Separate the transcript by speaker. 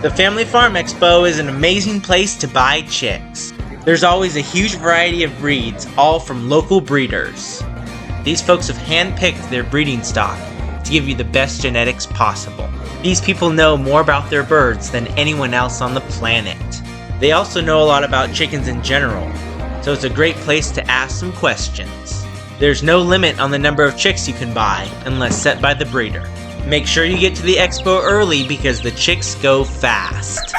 Speaker 1: The Family Farm Expo is an amazing place to buy chicks. There's always a huge variety of breeds, all from local breeders. These folks have handpicked their breeding stock to give you the best genetics possible. These people know more about their birds than anyone else on the planet. They also know a lot about chickens in general, so it's a great place to ask some questions. There's no limit on the number of chicks you can buy unless set by the breeder. Make sure you get to the expo early because the chicks go fast.